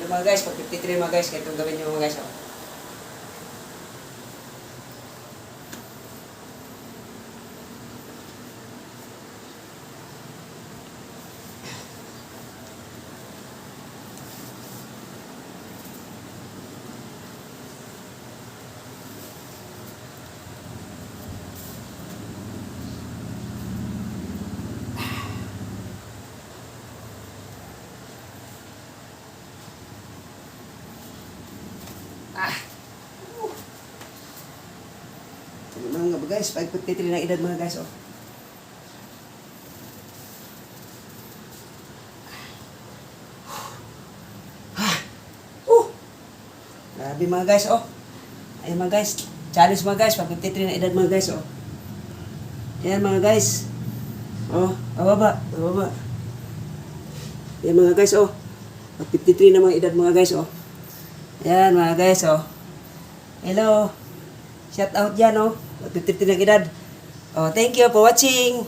Ito mga guys, pag 53 mga guys, kaya itong gawin nyo mga guys. Oh. Mga guys, 5:53 na edad mga guys. Oh. Grabe mga guys. Oh. Ayan mga guys. Challenge mga guys. 5:53 na edad mga guys. Oh. Ayan mga guys. Oh, bababa. Bababa. Ayan mga guys. Oh. 5:53 na mga edad mga guys. Oh. Ayan mga guys. Oh. Hello. Shout out dyan. Oh. 5:53 na edad. Oh, thank you for watching.